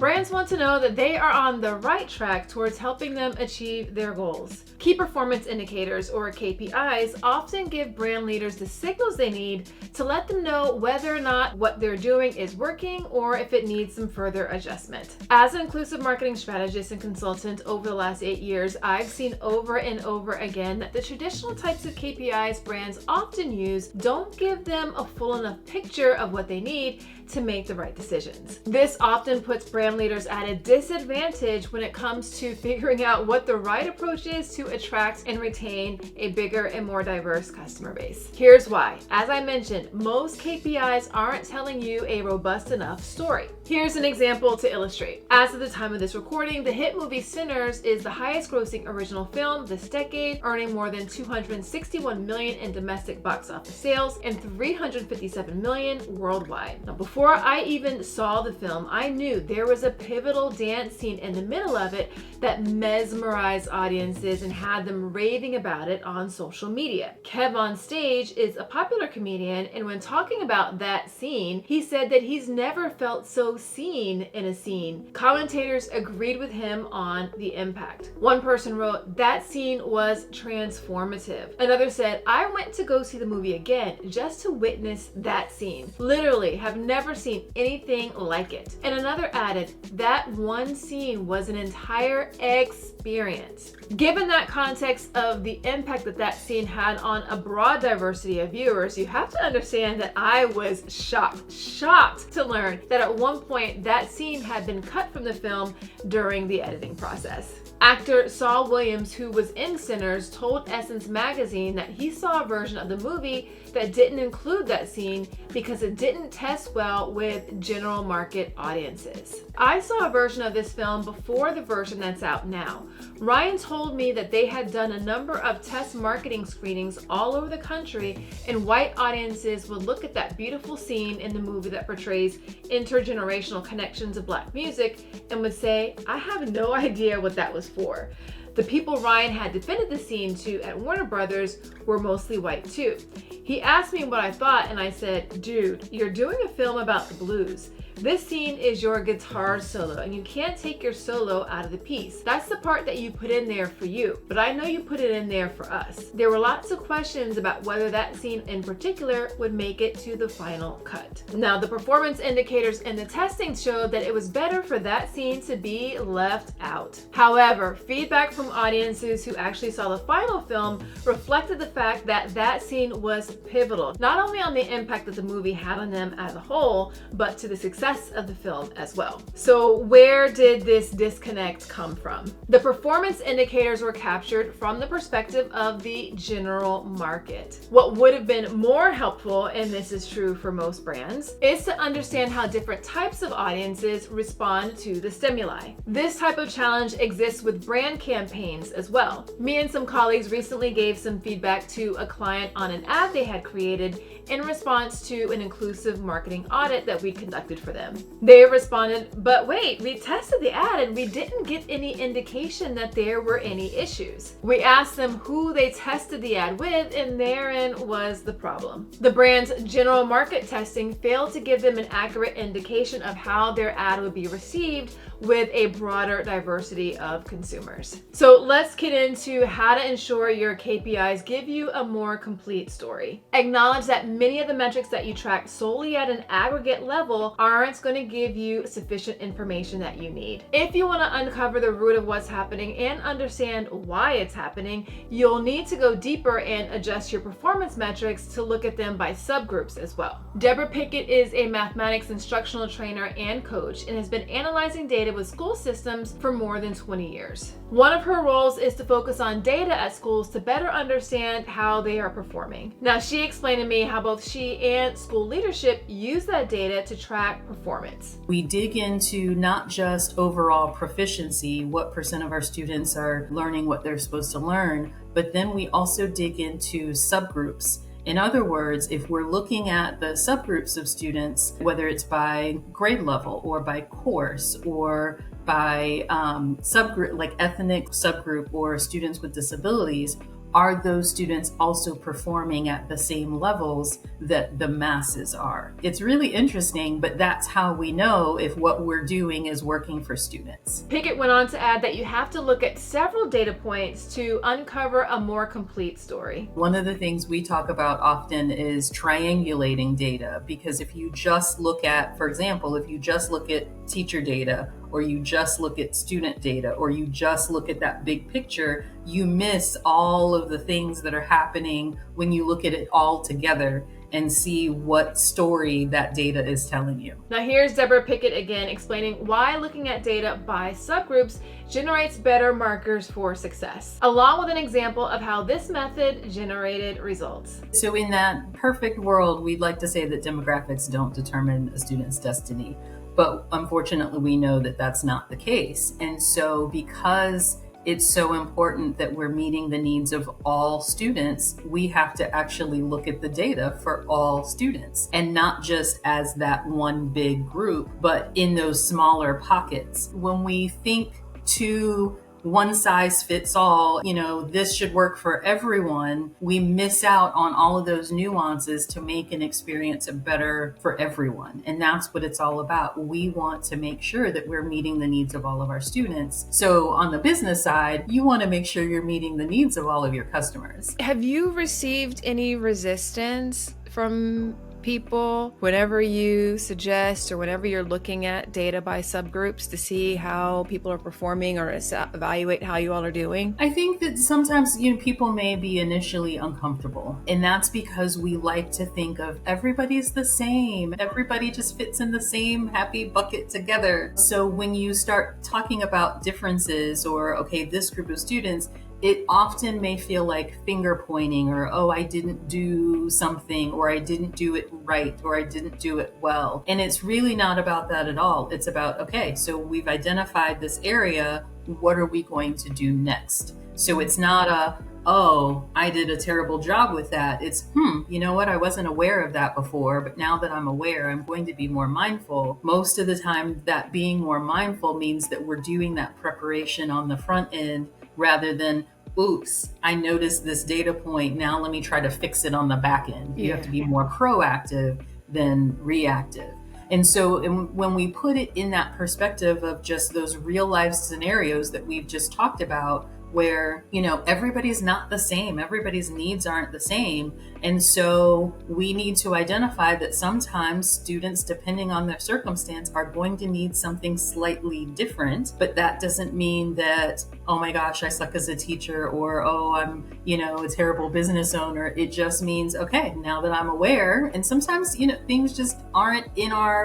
Brands want to know that they are on the right track towards helping them achieve their goals. Key performance indicators, or KPIs, often give brand leaders the signals they need to let them know whether or not what they're doing is working or if it needs some further adjustment. As an inclusive marketing strategist and consultant over the last 8 years, I've seen over and over again that the traditional types of KPIs brands often use don't give them a full enough picture of what they need to make the right decisions. This often puts brand leaders at a disadvantage when it comes to figuring out what the right approach is to attract and retain a bigger and more diverse customer base. Here's why. As I mentioned, most KPIs aren't telling you a robust enough story. Here's an example to illustrate. As of the time of this recording, the hit movie Sinners is the highest grossing original film this decade, earning more than $261 million in domestic box office sales and $357 million worldwide. Now, before I even saw the film, I knew there was a pivotal dance scene in the middle of it that mesmerized audiences and had them raving about it on social media. Kev on Stage is a popular comedian, and when talking about that scene, he said that he's never felt so seen in a scene. Commentators agreed with him on the impact. One person wrote, "That scene was transformative." Another said, "I went to go see the movie again just to witness that scene. Literally have never seen anything like it." And another added, "That one scene was an entire experience." Given that context of the impact that that scene had on a broad diversity of viewers, you have to understand that I was shocked to learn that at one point that scene had been cut from the film during the editing process. Actor Saul Williams, who was in Sinners, told Essence magazine that he saw a version of the movie that didn't include that scene because it didn't test well with general market audiences. I saw a version of this film before the version that's out now. Ryan told me that they had done a number of test marketing screenings all over the country, and white audiences would look at that beautiful scene in the movie that portrays intergenerational connections of Black music and would say, "I have no idea what that was for." The people Ryan had defended the scene to at Warner Brothers were mostly white too. He asked me what I thought, and I said, "Dude, you're doing a film about the blues. This scene is your guitar solo, and you can't take your solo out of the piece. That's the part that you put in there for you, but I know you put it in there for us." There were lots of questions about whether that scene in particular would make it to the final cut. Now, the performance indicators in the testing showed that it was better for that scene to be left out. However, feedback from audiences who actually saw the final film reflected the fact that that scene was pivotal, not only on the impact that the movie had on them as a whole, but to the success of the film as well. So where did this disconnect come from? The performance indicators were captured from the perspective of the general market. What would have been more helpful, and this is true for most brands, is to understand how different types of audiences respond to the stimuli. This type of challenge exists with brand campaigns as well. Me and some colleagues recently gave some feedback to a client on an ad they had created in response to an inclusive marketing audit that we conducted for them. They responded, "But wait, we tested the ad and we didn't get any indication that there were any issues." We asked them who they tested the ad with, and therein was the problem. The brand's general market testing failed to give them an accurate indication of how their ad would be received with a broader diversity of consumers. So let's get into how to ensure your KPIs give you a more complete story. Acknowledge that many of the metrics that you track solely at an aggregate level aren't going to give you sufficient information that you need. If you want to uncover the root of what's happening and understand why it's happening, you'll need to go deeper and adjust your performance metrics to look at them by subgroups as well. Deborah Pickett is a mathematics instructional trainer and coach and has been analyzing data with school systems for more than 20 years. One of her roles is to focus on data at schools to better understand how they are performing. Now, she explained to me how both she and school leadership use that data to track performance. We dig into not just overall proficiency, what % of our students are learning what they're supposed to learn, but then we also dig into subgroups. In other words, if we're looking at the subgroups of students, whether it's by grade level or by course or by subgroup, like ethnic subgroup or students with disabilities, are those students also performing at the same levels that the masses are? It's really interesting, but that's how we know if what we're doing is working for students. Pickett went on to add that you have to look at several data points to uncover a more complete story. One of the things we talk about often is triangulating data, because if you just look at, for example, if you just look at teacher data, or you just look at student data, or you just look at that big picture, you miss all of the things that are happening when you look at it all together and see what story that data is telling you. Now here's Deborah Pickett again explaining why looking at data by subgroups generates better markers for success, along with an example of how this method generated results. So in that perfect world, we'd like to say that demographics don't determine a student's destiny. But unfortunately, we know that that's not the case. And so because it's so important that we're meeting the needs of all students, we have to actually look at the data for all students, and not just as that one big group, but in those smaller pockets. When we think to one size fits all, this should work for everyone, we miss out on all of those nuances to make an experience better for everyone. And that's what it's all about. We want to make sure that we're meeting the needs of all of our students. So on the business side, you want to make sure you're meeting the needs of all of your customers. Have you received any resistance from people whenever you suggest or whenever you're looking at data by subgroups to see how people are performing or evaluate how you all are doing? I think that sometimes people may be initially uncomfortable, and that's because we like to think of everybody's the same, everybody just fits in the same happy bucket together. So when you start talking about differences, or okay, this group of students, it often may feel like finger pointing, or, oh, I didn't do something, or I didn't do it right, or I didn't do it well. And it's really not about that at all. It's about, okay, so we've identified this area, what are we going to do next? So it's not oh, I did a terrible job with that. It's, you know what? I wasn't aware of that before, but now that I'm aware, I'm going to be more mindful. Most of the time, that being more mindful means that we're doing that preparation on the front end, rather than, oops, I noticed this data point, now let me try to fix it on the back end. You have to be more proactive than reactive. And so when we put it in that perspective of just those real life scenarios that we've just talked about, where, everybody's not the same, everybody's needs aren't the same. And so we need to identify that sometimes students, depending on their circumstance, are going to need something slightly different. But that doesn't mean that, oh my gosh, I suck as a teacher, or, oh, I'm, a terrible business owner. It just means, okay, now that I'm aware, and sometimes, things just aren't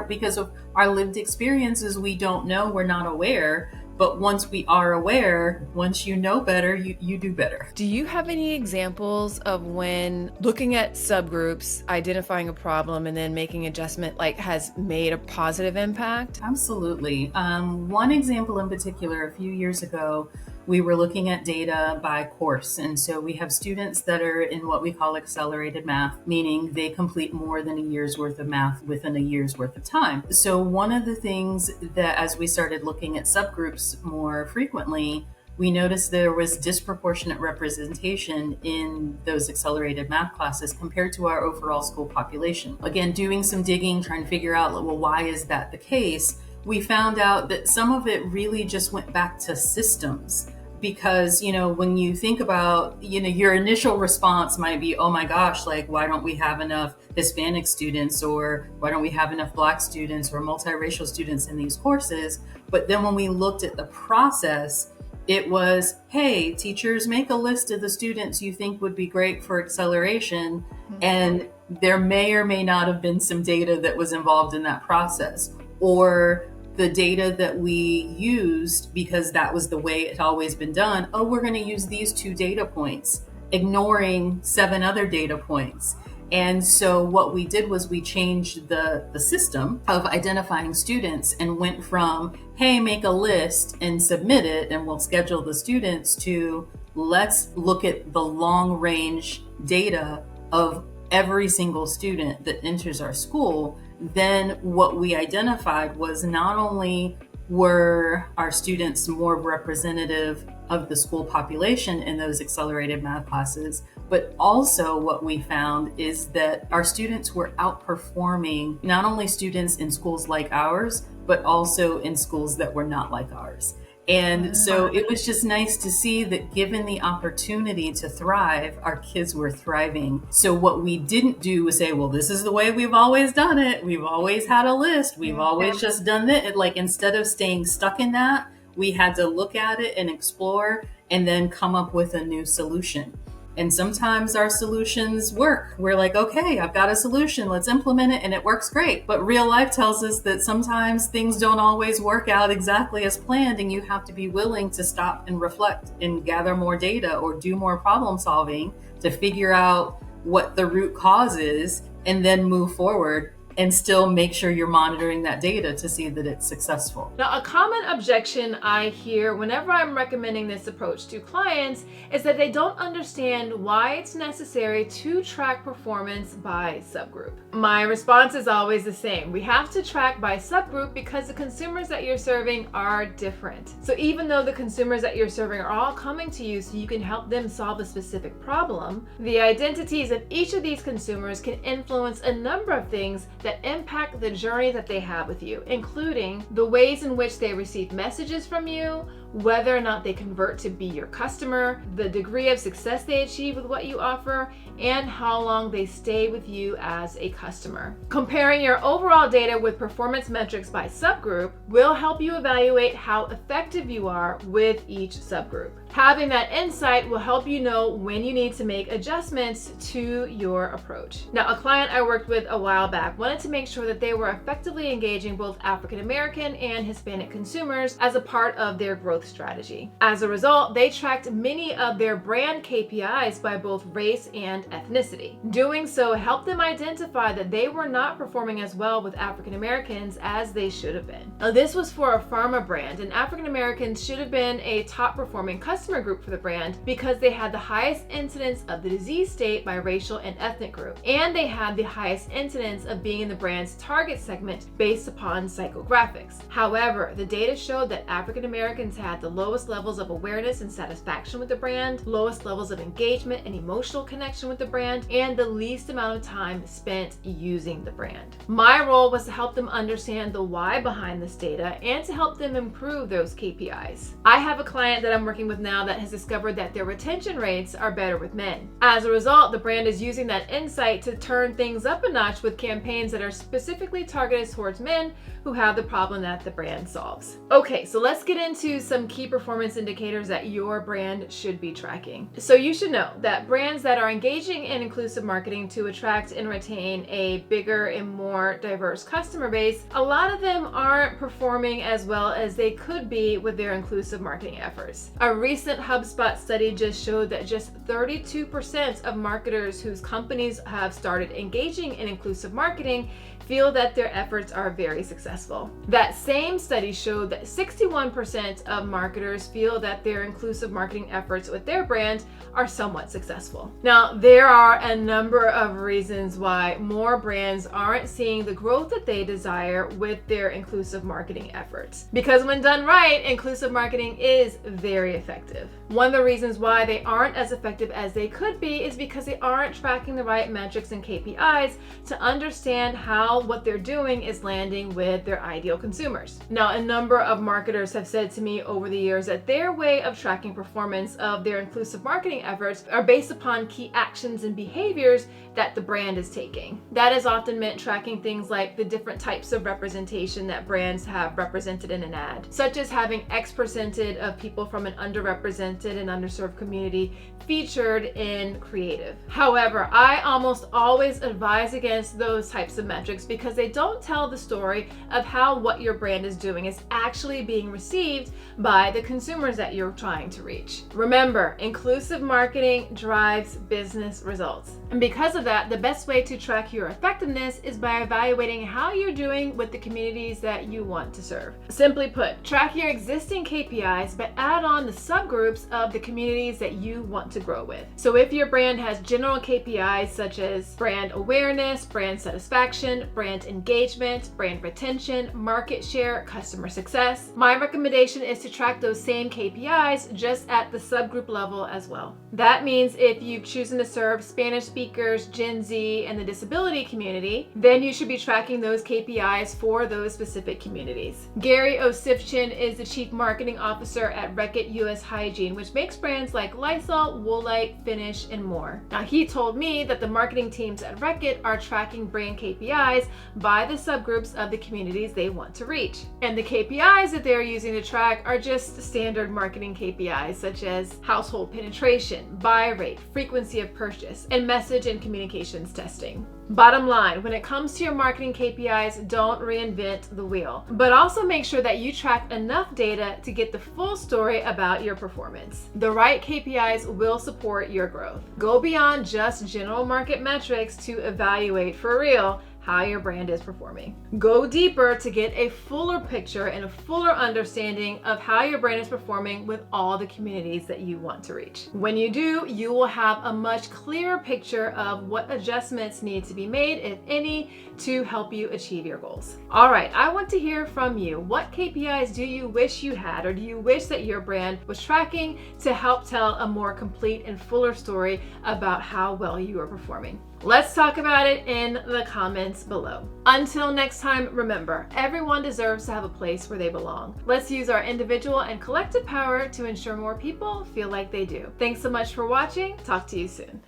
because of our lived experiences, we don't know, we're not aware. But once we are aware, once you know better, you do better. Do you have any examples of when looking at subgroups, identifying a problem, and then making adjustment has made a positive impact? Absolutely. One example in particular, a few years ago, we were looking at data by course. And so we have students that are in what we call accelerated math, meaning they complete more than a year's worth of math within a year's worth of time. So one of the things that, as we started looking at subgroups more frequently, we noticed there was disproportionate representation in those accelerated math classes compared to our overall school population. Again, doing some digging, trying to figure out, well, why is that the case? We found out that some of it really just went back to systems. Because, when you think about, your initial response might be, oh my gosh, why don't we have enough Hispanic students, or why don't we have enough Black students or multiracial students in these courses? But then when we looked at the process, it was, hey, teachers, make a list of the students you think would be great for acceleration. And there may or may not have been some data that was involved in that process, or the data that we used, because that was the way it always been done. Oh, we're going to use these 2 data points, ignoring 7 other data points. And so what we did was we changed the system of identifying students, and went from, hey, make a list and submit it, and we'll schedule the students, to let's look at the long range data of every single student that enters our school. Then what we identified was not only Were our students more representative of the school population in those accelerated math classes? But also what we found is that our students were outperforming not only students in schools like ours, but also in schools that were not like ours. And so it was just nice to see that given the opportunity to thrive, our kids were thriving. So what we didn't do was say, well, this is the way we've always done it. We've always had a list. We've always just done it. Like, instead of staying stuck in that, we had to look at it and explore and then come up with a new solution. And sometimes our solutions work. We're like, okay, I've got a solution, let's implement it, and it works great. But real life tells us that sometimes things don't always work out exactly as planned, and you have to be willing to stop and reflect and gather more data or do more problem solving to figure out what the root cause is, and then move forward and still make sure you're monitoring that data to see that it's successful. Now, a common objection I hear whenever I'm recommending this approach to clients is that they don't understand why it's necessary to track performance by subgroup. My response is always the same. We have to track by subgroup because the consumers that you're serving are different. So even though the consumers that you're serving are all coming to you so you can help them solve a specific problem, the identities of each of these consumers can influence a number of things that impact the journey that they have with you, including the ways in which they receive messages from you, whether or not they convert to be your customer, the degree of success they achieve with what you offer, and how long they stay with you as a customer. Comparing your overall data with performance metrics by subgroup will help you evaluate how effective you are with each subgroup. Having that insight will help you know when you need to make adjustments to your approach. Now, a client I worked with a while back wanted to make sure that they were effectively engaging both African American and Hispanic consumers as a part of their growth strategy. As a result, they tracked many of their brand KPIs by both race and ethnicity. Doing so helped them identify that they were not performing as well with African Americans as they should have been. Now, this was for a pharma brand, and African Americans should have been a top performing customer group for the brand because they had the highest incidence of the disease state by racial and ethnic group, and they had the highest incidence of being in the brand's target segment based upon psychographics. However, the data showed that African Americans had the lowest levels of awareness and satisfaction with the brand, lowest levels of engagement and emotional connection with the brand, and the least amount of time spent using the brand. My role was to help them understand the why behind this data and to help them improve those KPIs. I have a client that I'm working with now that has discovered that their retention rates are better with men. As a result, the brand is using that insight to turn things up a notch with campaigns that are specifically targeted towards men who have the problem that the brand solves. Okay, so let's get into some key performance indicators that your brand should be tracking. So you should know that brands that are engaging in inclusive marketing to attract and retain a bigger and more diverse customer base, a lot of them aren't performing as well as they could be with their inclusive marketing efforts. A recent HubSpot study just showed that just 32% of marketers whose companies have started engaging in inclusive marketing feel that their efforts are very successful. That same study showed that 61% of marketers feel that their inclusive marketing efforts with their brand are somewhat successful. Now, there are a number of reasons why more brands aren't seeing the growth that they desire with their inclusive marketing efforts. Because when done right, inclusive marketing is very effective. One of the reasons why they aren't as effective as they could be is because they aren't tracking the right metrics and KPIs to understand how what they're doing is landing with their ideal consumers. Now, a number of marketers have said to me over the years that their way of tracking performance of their inclusive marketing efforts are based upon key actions and behaviors that the brand is taking. That has often meant tracking things like the different types of representation that brands have represented in an ad, such as having X percentage of people from an underrepresented and underserved community featured in creative. However, I almost always advise against those types of metrics because they don't tell the story of how what your brand is doing is actually being received by the consumers that you're trying to reach. Remember, inclusive marketing drives business results. And because of that, the best way to track your effectiveness is by evaluating how you're doing with the communities that you want to serve. Simply put, track your existing KPIs, but add on the subgroups subgroups of the communities that you want to grow with. So if your brand has general KPIs such as brand awareness, brand satisfaction, brand engagement, brand retention, market share, customer success, my recommendation is to track those same KPIs just at the subgroup level as well. That means if you've chosen to serve Spanish speakers, Gen Z, and the disability community, then you should be tracking those KPIs for those specific communities. Gary Osifchin is the Chief Marketing Officer at Reckitt US Hygiene, which makes brands like Lysol, Woolite, Finish, and more. Now, he told me that the marketing teams at Reckitt are tracking brand KPIs by the subgroups of the communities they want to reach. And the KPIs that they're using to track are just standard marketing KPIs, such as household penetration, buy rate, frequency of purchase, and message and communications testing. Bottom line, when it comes to your marketing KPIs, don't reinvent the wheel, but also make sure that you track enough data to get the full story about your performance. The right KPIs will support your growth. Go beyond just general market metrics to evaluate for real how your brand is performing. Go deeper to get a fuller picture and a fuller understanding of how your brand is performing with all the communities that you want to reach. When you do, you will have a much clearer picture of what adjustments need to be made, if any, to help you achieve your goals. All right, I want to hear from you. What KPIs do you wish you had, or do you wish that your brand was tracking to help tell a more complete and fuller story about how well you are performing? Let's talk about it in the comments below. Until next time, remember, everyone deserves to have a place where they belong. Let's use our individual and collective power to ensure more people feel like they do. Thanks so much for watching. Talk to you soon.